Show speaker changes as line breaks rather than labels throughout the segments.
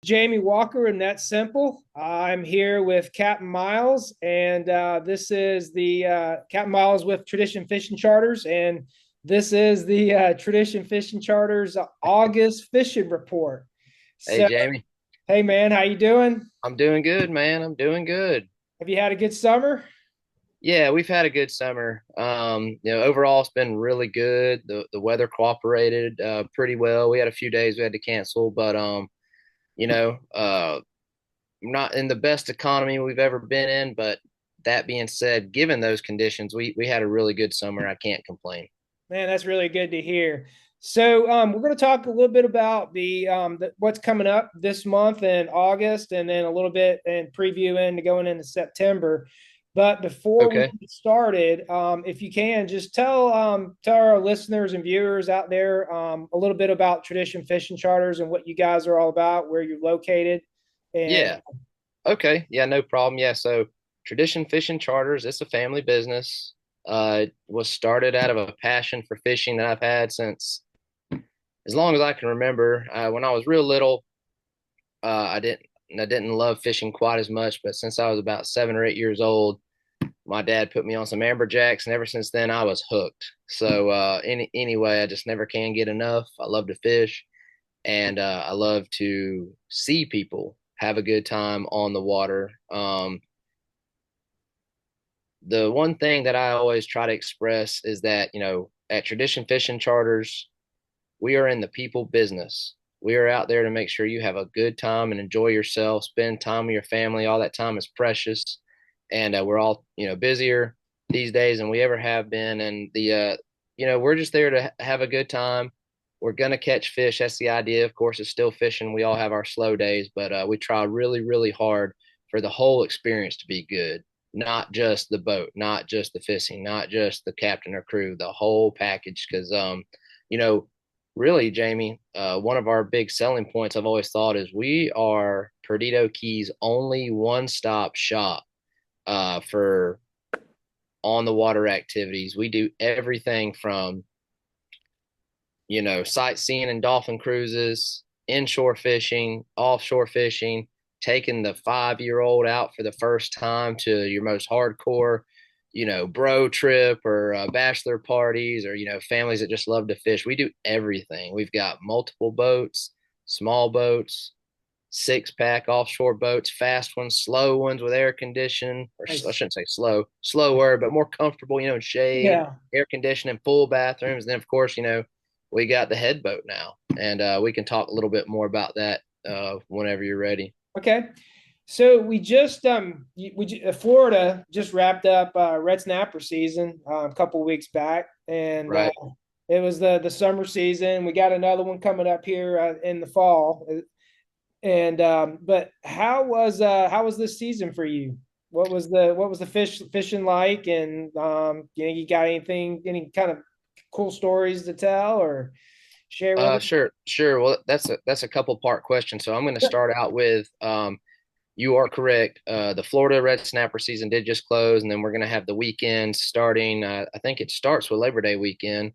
Jamie Walker, and that's simple. I'm here with Captain Miles, and this is the Captain Miles with Tradition Fishing Charters, and this is the Tradition Fishing Charters August fishing report.
Hey,
So,
Jamie.
hey man, how you doing?
I'm doing good, man. I'm doing good.
Have you had a good summer?
Yeah, we've had a good summer. Overall it's been really good. The weather cooperated pretty well. We had a few days we had to cancel, but you know, uh not in the best economy we've ever been in, but that being said, given those conditions, we had a really good summer. I can't complain.
Man, that's really good to hear. So, we're going to talk a little bit about what's coming up this month in August, and then a little bit and preview into going into September. But before we
Okay.
get started, if you can, just tell our listeners and viewers out there a little bit about Tradition Fishing Charters and what you guys are all about, where you're located, and
Yeah. Okay. Yeah, no problem. Yeah, so Tradition Fishing Charters, it's a family business. It was started out of a passion for fishing that I've had since as long as I can remember. When I was real little, I didn't love fishing quite as much, but since I was about 7 or 8 years old, my dad put me on some amberjacks, and ever since then I was hooked. So anyway, I just never can get enough. I love to fish, and I love to see people have a good time on the water. The one thing that I always try to express is that at Tradition Fishing Charters, we are in the people business. We are out there to make sure you have a good time and enjoy yourself, spend time with your family. All that time is precious, and we're all busier these days than we ever have been. And we're just there to have a good time. We're gonna catch fish. That's the idea. Of course, it's still fishing. We all have our slow days, but we try really, really hard for the whole experience to be good. Not just the boat, not just the fishing, not just the captain or crew, the whole package. Because you know, really, Jamie, one of our big selling points I've always thought is we are Perdido Key's only one-stop shop for on the water activities. We do everything from sightseeing and dolphin cruises, inshore fishing, offshore fishing, taking the 5-year-old out for the first time to your most hardcore, bro trip or bachelor parties or, families that just love to fish. We do everything. We've got multiple boats, small boats, 6-pack offshore boats, fast ones, slow ones with air conditioning, or I
nice.
shouldn't say slower, but more comfortable, in shade,
Yeah.
air conditioning, full bathrooms. And then, of course, we got the head boat now, and we can talk a little bit more about that whenever you're ready.
Okay. So Florida just wrapped up red snapper season a couple weeks back, and
Right.
it was the summer season. We got another one coming up here in the fall, and but how was this season for you? What was the fishing like, and you got any kind of cool stories to tell or share with us?
Sure. Well, that's a couple part question. So I'm going to start out with you are correct. The Florida red snapper season did just close, and then we're going to have the weekend starting. I think it starts with Labor Day weekend,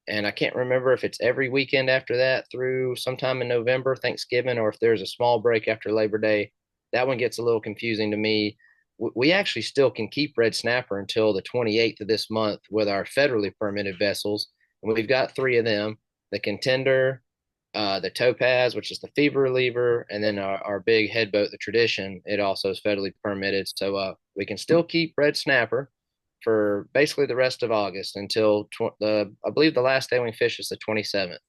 and I can't remember if it's every weekend after that through sometime in November, Thanksgiving, or if there's a small break after Labor Day. That one gets a little confusing to me. We actually still can keep red snapper until the 28th of this month with our federally permitted vessels, and we've got three of them: the Contender, the Topaz, which is the fever reliever, and then our big head boat, the Tradition. It also is federally permitted, so we can still keep red snapper for basically the rest of August until I believe the last day we fish is the 27th,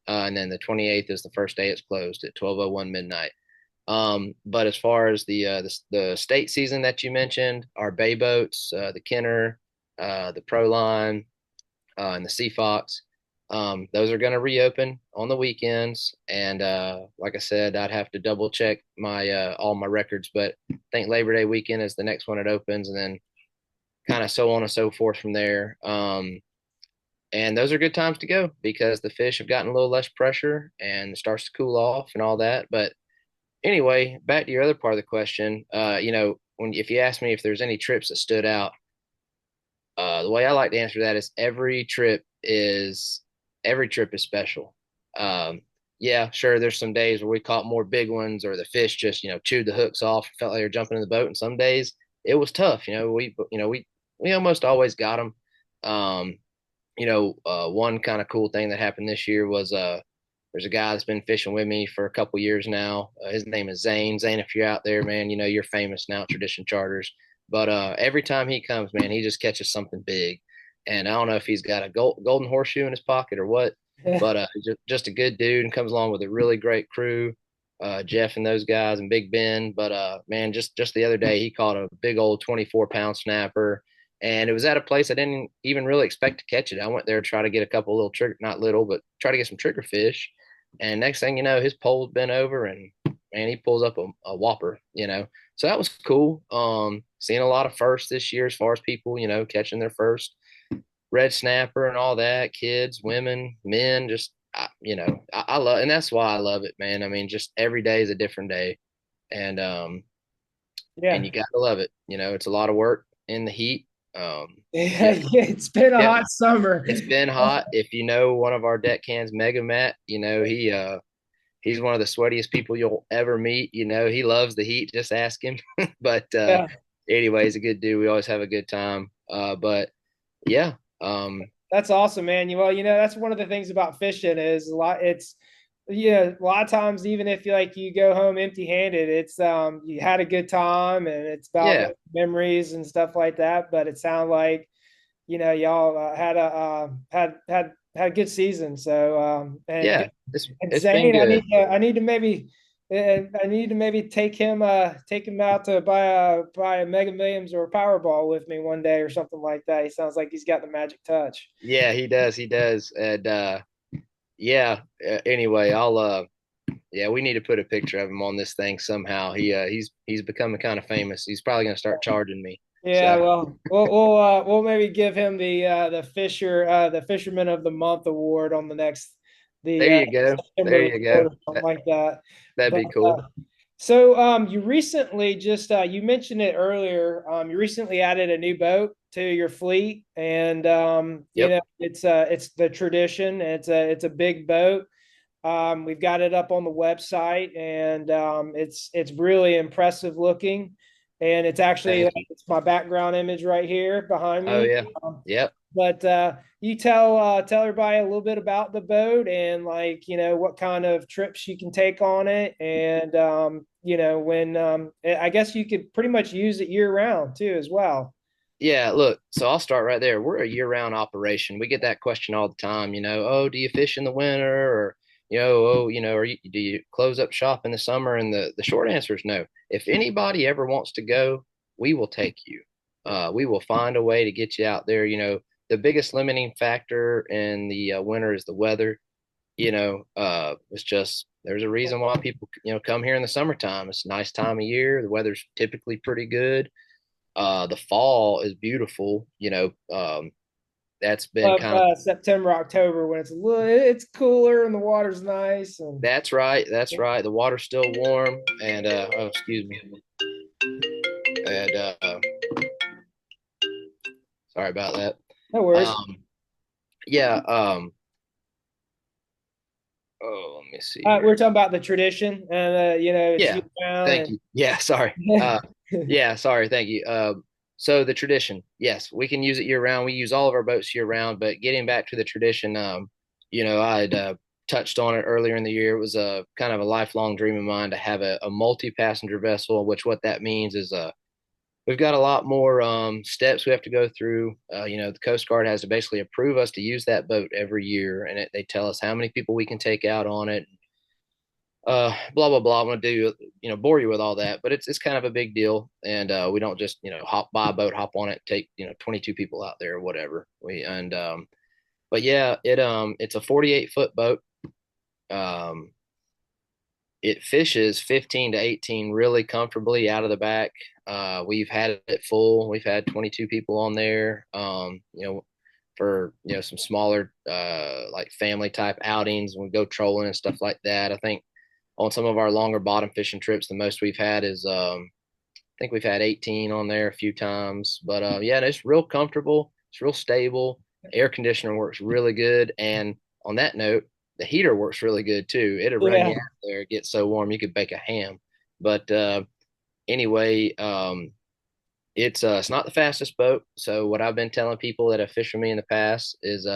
and then the 28th is the first day it's closed at 12:01 midnight. But as far as the state season that you mentioned, our bay boats, the Kenner, the Proline, and the Sea Fox, those are going to reopen on the weekends. And like I said, I'd have to double check my all my records, but I think Labor Day weekend is the next one it opens, and then kind of so on and so forth from there. And those are good times to go because the fish have gotten a little less pressure and it starts to cool off and all that. But anyway, back to your other part of the question. When if you ask me if there's any trips that stood out, the way I like to answer that is every trip is special. Um, yeah, sure. There's some days where we caught more big ones, or the fish just chewed the hooks off, felt like they were jumping in the boat. And some days it was tough. We almost always got them. Um, one kind of cool thing that happened this year was there's a guy that's been fishing with me for a couple years now. His name is Zane. Zane, if you're out there, man, you're famous now at Tradition Charters. But every time he comes, man, he just catches something big. And I don't know if he's got a golden horseshoe in his pocket or what, but just a good dude and comes along with a really great crew. Jeff and those guys and Big Ben. But man, just the other day he caught a big old 24-pound snapper, and it was at a place I didn't even really expect to catch it. I went there to try to get a couple little trigger, not little, but try to get some trigger fish. And next thing you know, his pole's been over, and man, he pulls up a whopper. So that was cool. Seeing a lot of firsts this year as far as people, catching their first red snapper and all that, kids, women, men, just I love, and that's why I love it, man. I mean, just every day is a different day, and
Yeah.
you gotta love it. It's a lot of work in the heat.
Yeah,
Jeff,
yeah, it's been a
Jeff,
hot summer.
it's been hot. If you know one of our deckhands, Mega Matt, he's one of the sweatiest people you'll ever meet. He loves the heat. Just ask him. But
Yeah,
anyway, he's a good dude. We always have a good time. But yeah,
that's awesome, man. Well, that's one of the things about fishing is a lot. It's a lot of times, even if you go home empty-handed, it's you had a good time and it's about
yeah,
making memories and stuff like that. But it sounds like y'all had a good season. So
yeah.
and
It's been
Zane,
good.
I need to maybe take him out to buy a Mega Millions or a Powerball with me one day or something like that. He sounds like he's got the magic touch.
Yeah, he does. He does. And yeah. Anyway, I'll yeah, we need to put a picture of him on this thing somehow. He's becoming kind of famous. He's probably gonna start charging me.
Yeah,
So
well, we'll maybe give him the Fisherman of the Month award on the
there you go.
September
There you
report
go.
or something like that.
That'd
But
be cool.
so you recently just you mentioned it earlier. You recently added a new boat to your fleet, and
Yep.
it's the Tradition. It's a big boat. We've got it up on the website, and it's really impressive looking. And it's actually
Thank you.
it's my background image right here behind
Oh
me.
yeah. Yep.
But you tell everybody a little bit about the boat and what kind of trips you can take on it, and when I guess you could pretty much use it year round too as well.
Yeah, look, so I'll start right there. We're a year-round operation. We get that question all the time, oh, do you fish in the winter or oh, do you close up shop in the summer? And the short answer is no. If anybody ever wants to go, we will take you. We will find a way to get you out there. The biggest limiting factor in the winter is the weather. It's just there's a reason why people come here in the summertime. It's a nice time of year. The weather's typically pretty good. The fall is beautiful. That's been
Of
kind of
September, October when it's cooler and the water's nice and
that's right. That's right. The water's still warm, and oh, excuse me, and sorry about that.
no worries.
Um, yeah. Oh, let me see here.
We're talking about the Tradition, and it's
Yeah.
year round
Thank you. Yeah. Sorry. Yeah. Sorry. Thank you. So the Tradition, yes, we can use it year round. We use all of our boats year round. But getting back to the Tradition, I had touched on it earlier in the year. It was a kind of a lifelong dream of mine to have a multi-passenger vessel. Which what that means is we've got a lot more steps we have to go through. The Coast Guard has to basically approve us to use that boat every year, and they tell us how many people we can take out on it. Blah blah blah. I'm gonna do bore you with all that, but it's kind of a big deal, and we don't just hop buy a boat, hop on it, take 22 people out there or whatever. But yeah, it's a 48-foot boat. Um, it fishes 15 to 18 really comfortably out of the back. We've had it full. We've had 22 people on there. For some smaller like family type outings, when we go trolling and stuff like that. I think on some of our longer bottom fishing trips, the most we've had is I think we've had 18 on there a few times. But yeah, it's real comfortable. It's real stable. Air conditioner works really good. And on that note, the heater works really good too. It'll run you
Yeah.
out there. It gets so warm you could bake a ham. But anyway, it's not the fastest boat. So what I've been telling people that have fished with me in the past is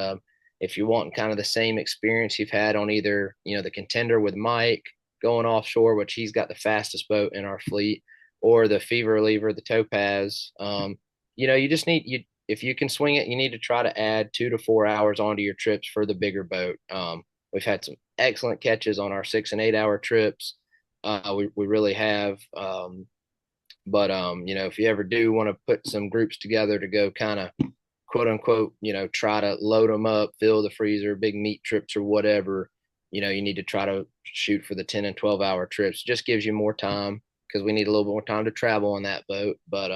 if you want kind of the same experience you've had on either, the Contender with Mike going offshore, which he's got the fastest boat in our fleet, or the Fever Lever, the Topaz. You just need you if you can swing it, you need to try to add 2 to 4 hours onto your trips for the bigger boat. We've had some excellent catches on our 6 and 8 hour trips. We really have. But if you ever do want to put some groups together to go kind of quote unquote, try to load them up, fill the freezer, big meat trips or whatever, you need to try to shoot for the 10 and 12 hour trips. It just gives you more time because we need a little bit more time to travel on that boat. But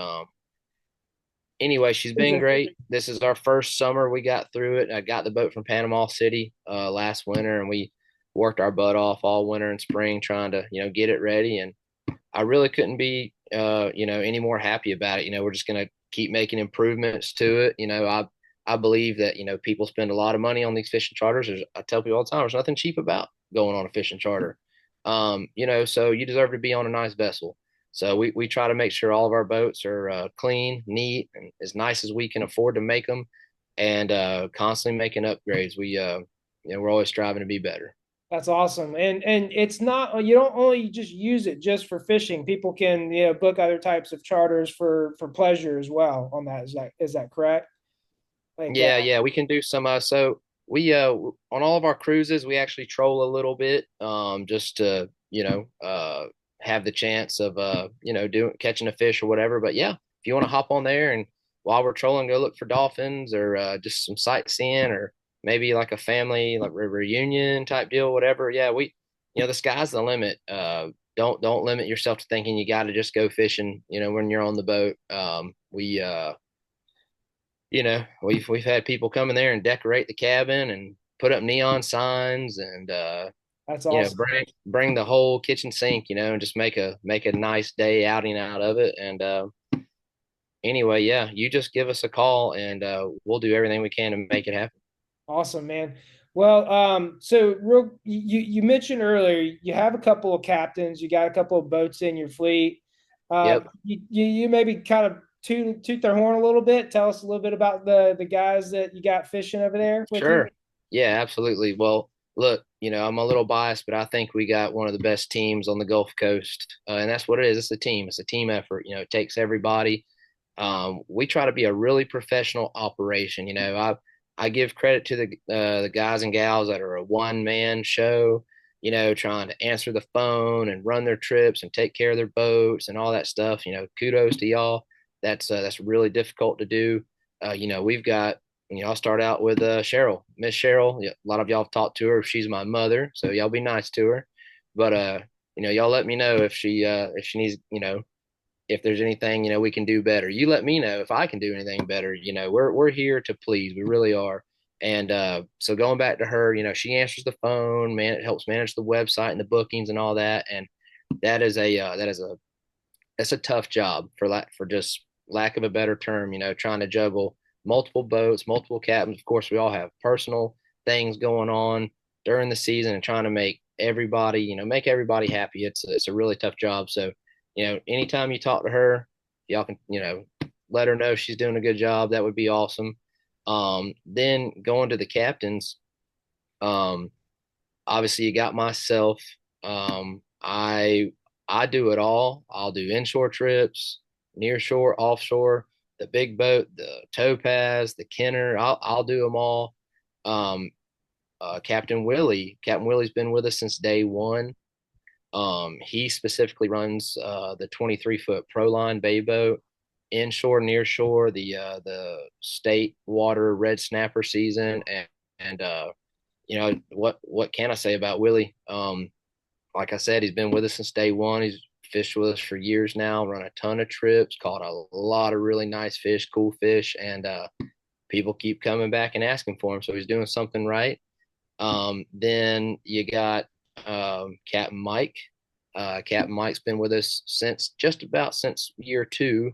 anyway, she's been great. This is our first summer we got through it. I got the boat from Panama City last winter, and we worked our butt off all winter and spring trying to, get it ready. And I really couldn't be, any more happy about it. We're just going to keep making improvements to it. I believe that, people spend a lot of money on these fishing charters. I tell people all the time, there's nothing cheap about going on a fishing charter. So you deserve to be on a nice vessel. So we try to make sure all of our boats are clean, neat, and as nice as we can afford to make them, and constantly making upgrades. We're always striving to be better.
That's awesome. And it's not, you don't only just use it just for fishing. People can, book other types of charters for pleasure as well on that. Is that correct? Like
Yeah, we can do some. So we on all of our cruises, we actually troll a little bit, just to have the chance of doing catching a fish or whatever. But yeah, if you want to hop on there and while we're trolling, go look for dolphins or just some sightseeing or maybe like a family like reunion type deal, whatever. Yeah, the sky's the limit. Don't limit yourself to thinking you got to just go fishing. When you're on the boat, we've had people come in there and decorate the cabin and put up neon signs and
that's awesome.
bring the whole kitchen sink, and just make a nice day outing out of it. And anyway, yeah, you just give us a call and we'll do everything we can to make it happen.
Awesome, man. Well, so you mentioned earlier you have a couple of captains, you got a couple of boats in your fleet.
Yep.
You maybe kind of toot their horn a little bit. Tell us a little bit about the guys that you got fishing over there with you.
Sure. Yeah, absolutely. Well, look, I'm a little biased, but I think we got one of the best teams on the Gulf Coast. And that's what it is. It's a team. It's a team effort. It takes everybody. We try to be a really professional operation. I give credit to the guys and gals that are a one man show. Trying to answer the phone and run their trips and take care of their boats and all that stuff. Kudos to y'all. That's really difficult to do. We've got. I'll start out with Cheryl, Miss Cheryl. Yeah, a lot of y'all have talked to her. She's my mother, so y'all be nice to her. But y'all let me know if she needs, if there's anything we can do better. You let me know if I can do anything better. We're here to please. We really are. And so going back to her, she answers the phone. Man, it helps manage the website and the bookings and all that. And that's a tough job for just lack of a better term. Trying to juggle multiple boats, multiple captains. Of course, we all have personal things going on during the season and trying to make everybody happy. It's a really tough job. So anytime you talk to her, y'all can, let her know she's doing a good job. That would be awesome. Then going to the captains, um, obviously you got myself. I do it all. I'll do inshore trips, near shore, offshore, the big boat, the topaz, the Kenner. I'll do them all. Um, Captain Willie's been with us since day one. He specifically runs the 23-foot Proline bay boat, inshore, near shore, the state water red snapper season, and what can I say about Willie? Like I said, he's been with us since day one. He's fished with us for years now, run a ton of trips, caught a lot of really nice fish, cool fish, and people keep coming back and asking for him. So he's doing something right. Then you got Captain Mike. Captain Mike's been with us since year two.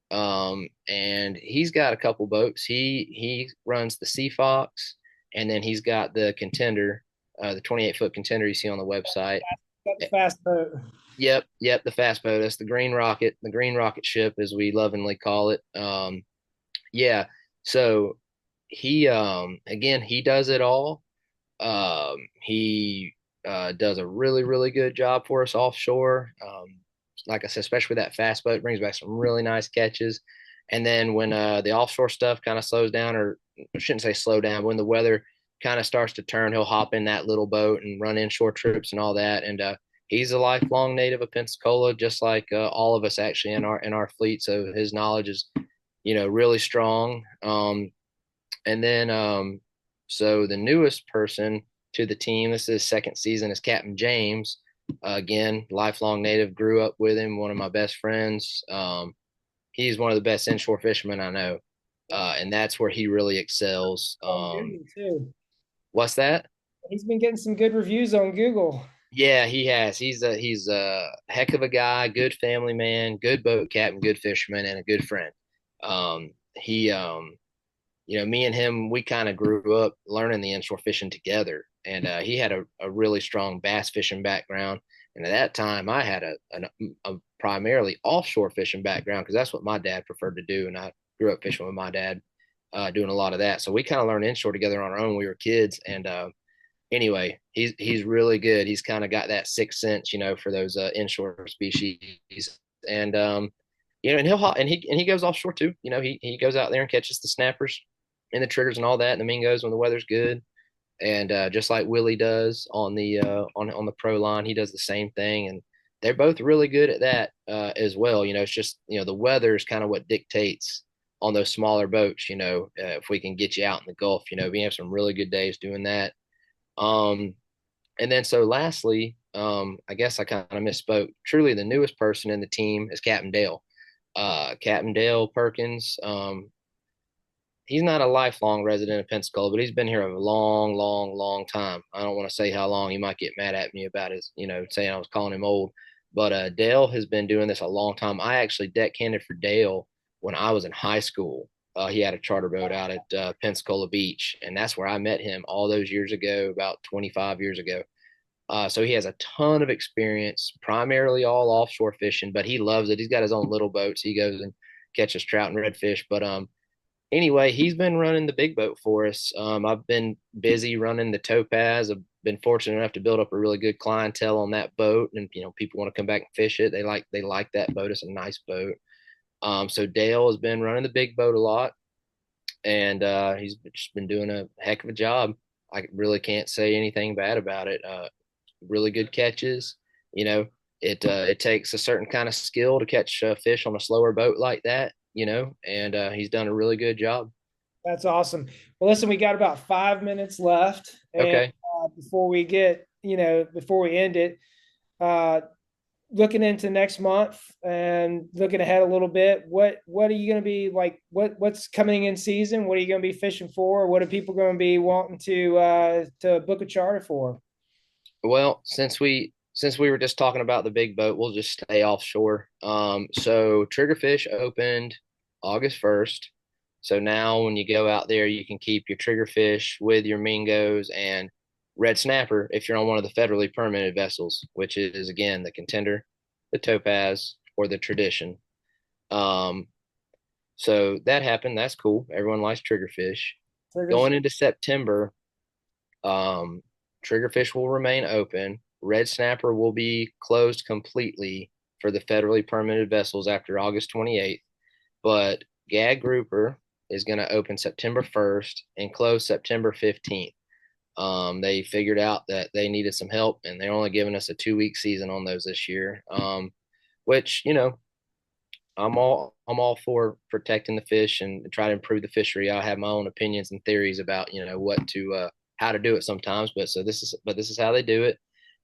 And he's got a couple boats. He runs the Sea Fox, and then he's got the Contender. the 28-foot contender you see on the website.
Got the fast boat.
Yep, the fast boat. That's the green rocket ship, as we lovingly call it. Yeah. So again, he does it all. He does a really, really good job for us offshore. Like I said, especially with that fast boat, brings back some really nice catches. And then when the offshore stuff kind of slows down, or I shouldn't say slow down, when the weather kind of starts to turn, he'll hop in that little boat and run inshore trips and all that. And he's a lifelong native of Pensacola, just like all of us actually in our fleet. So his knowledge is, really strong. And then so the newest person to the team, this is his second season, is Captain James. Again, lifelong native, grew up with him, one of my best friends. He's one of the best inshore fishermen I know, and that's where he really excels.
On Google too.
What's that?
He's been getting some good reviews on Google.
Yeah, he has. He's a heck of a guy, good family man, good boat captain, good fisherman, and a good friend. He Me and him, we kind of grew up learning the inshore fishing together. And he had a really strong bass fishing background. And at that time, I had a primarily offshore fishing background because that's what my dad preferred to do. And I grew up fishing with my dad, doing a lot of that. So we kind of learned inshore together on our own. We were kids. And anyway, he's really good. He's kind of got that sixth sense, for those inshore species. And and he goes offshore too. He goes out there and catches the snappers and the triggers and all that, and the mingos when the weather's good. And just like Willie does on the on the pro line, he does the same thing, and they're both really good at that as well. It's just the weather is kind of what dictates on those smaller boats. If we can get you out in the Gulf, we have some really good days doing that. Um, and then so lastly, I guess I kind of misspoke. Truly, the newest person in the team is Captain Dale. Captain Dale Perkins. He's not a lifelong resident of Pensacola, but he's been here a long, long, long time. I don't want to say how long. He might get mad at me about his, saying I was calling him old. But Dale has been doing this a long time. I actually deckhanded for Dale when I was in high school. He had a charter boat out at Pensacola Beach, and that's where I met him all those years ago, about 25 years ago. So he has a ton of experience, primarily all offshore fishing, but he loves it. He's got his own little boats. He goes and catches trout and redfish. But anyway, he's been running the big boat for us. I've been busy running the Topaz. I've been fortunate enough to build up a really good clientele on that boat, and people want to come back and fish it. They like that boat. It's a nice boat. So Dale has been running the big boat a lot, and he's just been doing a heck of a job. I really can't say anything bad about it. Really good catches. It takes a certain kind of skill to catch fish on a slower boat like that. And he's done a really good job.
That's awesome. Well, listen, we got about 5 minutes left, and
Okay.
before we get, before we end it, uh, looking into next month and looking ahead a little bit, what are you going to be like? What's coming in season? What are you going to be fishing for? What are people going to be wanting to book a charter for?
Well, since we were just talking about the big boat, we'll just stay offshore. So Triggerfish opened August 1st. So now when you go out there, you can keep your triggerfish with your mingos and red snapper if you're on one of the federally permitted vessels, which is again the contender, the topaz, or the tradition. Um, so that happened. That's cool. Everyone likes triggerfish.
Triggers.
Going into September, um, triggerfish will remain open. Red snapper will be closed completely for the federally permitted vessels after August 28th. But gag grouper is going to open September 1st and close September 15th. They figured out that they needed some help, and they're only giving us a 2-week season on those this year. Which I'm all for protecting the fish and try to improve the fishery. I have my own opinions and theories about what to how to do it sometimes, but this is how they do it.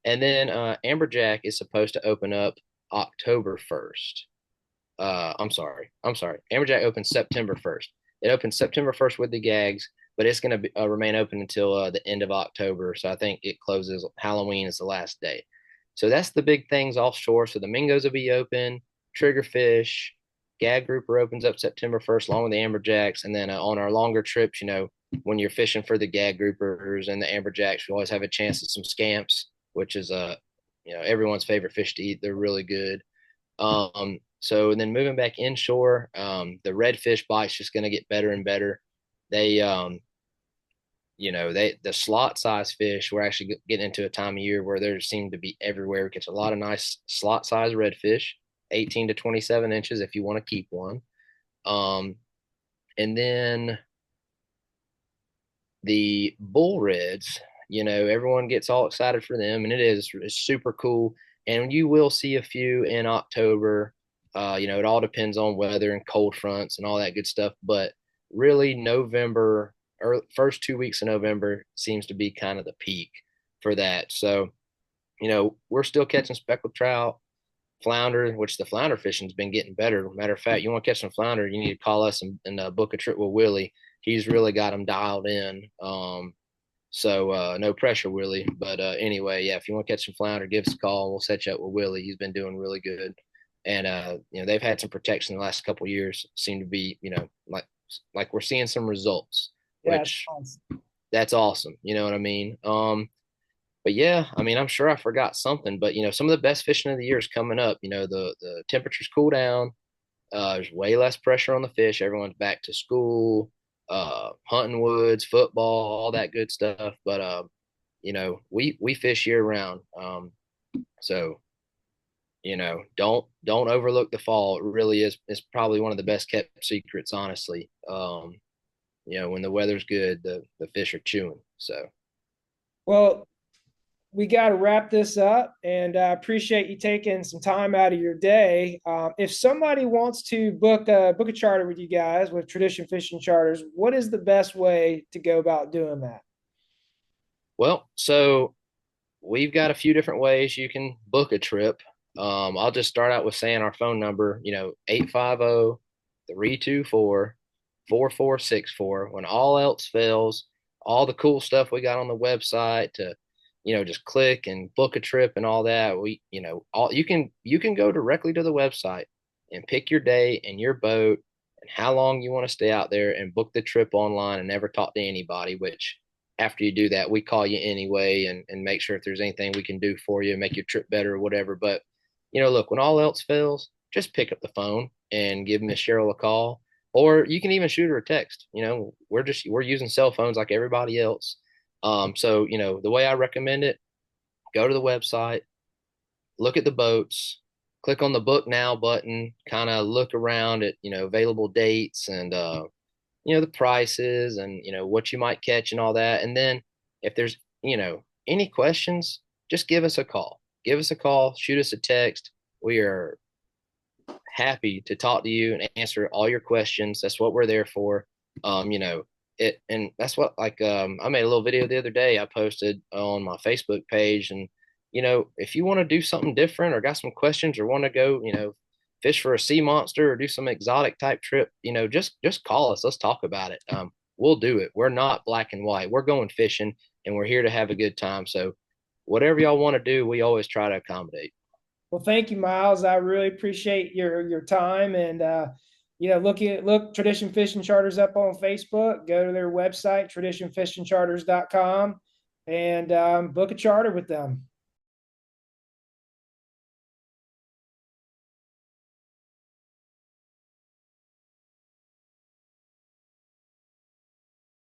And then amberjack is supposed to open up October 1st. I'm sorry. Amberjack opens September 1st. It opens September 1st with the gags, but it's going to remain open until the end of October. So I think it closes. Halloween is the last day. So that's the big things offshore. So the Mingos will be open, triggerfish, gag grouper opens up September 1st, along with the amberjacks. And then on our longer trips, when you're fishing for the gag groupers and the amberjacks, you always have a chance at some scamps, which is everyone's favorite fish to eat. They're really good. So and then moving back inshore, the redfish bite's just going to get better and better. They the slot size fish, we're actually getting into a time of year where there seem to be everywhere. We catch a lot of nice slot size redfish, 18 to 27 inches if you want to keep one. And then the bull reds, everyone gets all excited for them, and it's super cool. And you will see a few in October. It all depends on weather and cold fronts and all that good stuff. But really, November or first 2 weeks of November seems to be kind of the peak for that. So, we're still catching speckled trout, flounder, which the flounder fishing's been getting better. Matter of fact, you want to catch some flounder, you need to call us and book a trip with Willie. He's really got them dialed in. So no pressure, Willie. But anyway, yeah, if you want to catch some flounder, give us a call and we'll set you up with Willie. He's been doing really good. And they've had some protection the last couple of years. Seem to be, like we're seeing some results,
Yeah,
which that's awesome. You know what I mean? But yeah, I mean, I'm sure I forgot something, but some of the best fishing of the year is coming up. The temperatures cool down. There's way less pressure on the fish. Everyone's back to school, hunting woods, football, all that good stuff. But we fish year round. So don't overlook the fall. It really is. It's probably one of the best kept secrets, honestly. When the weather's good, the fish are chewing. So.
well, we got to wrap this up, and I appreciate you taking some time out of your day. If somebody wants to book a charter with you guys with Tradition Fishing Charters, what is the best way to go about doing that?
Well, so we've got a few different ways you can book a trip. I'll just start out with saying our phone number, 850-324-4464. When all else fails, all the cool stuff we got on the website to, just click and book a trip and all that. All you can go directly to the website and pick your day and your boat and how long you want to stay out there and book the trip online and never talk to anybody, which after you do that, we call you anyway and make sure if there's anything we can do for you, make your trip better or whatever. But, look, when all else fails, just pick up the phone and give Miss Cheryl a call. Or you can even shoot her a text. We're using cell phones like everybody else. So, the way I recommend it, go to the website, look at the boats, click on the book now button, kind of look around at, available dates and the prices and what you might catch and all that. And then if there's any questions, just give us a call. Give us a call, shoot us a text. We are happy to talk to you and answer all your questions. That's what we're there for. It and that's what I made a little video the other day I posted on my Facebook page. And if you want to do something different or got some questions or want to go fish for a sea monster or do some exotic type trip, just call us. Let's talk about it. We'll do it. We're not black and white. We're going fishing and we're here to have a good time. So whatever y'all want to do, we always try to accommodate.
Well, thank you, Miles. I really appreciate your time, and look Tradition Fishing Charters up on Facebook. Go to their website, traditionfishingcharters.com, and book a charter with them.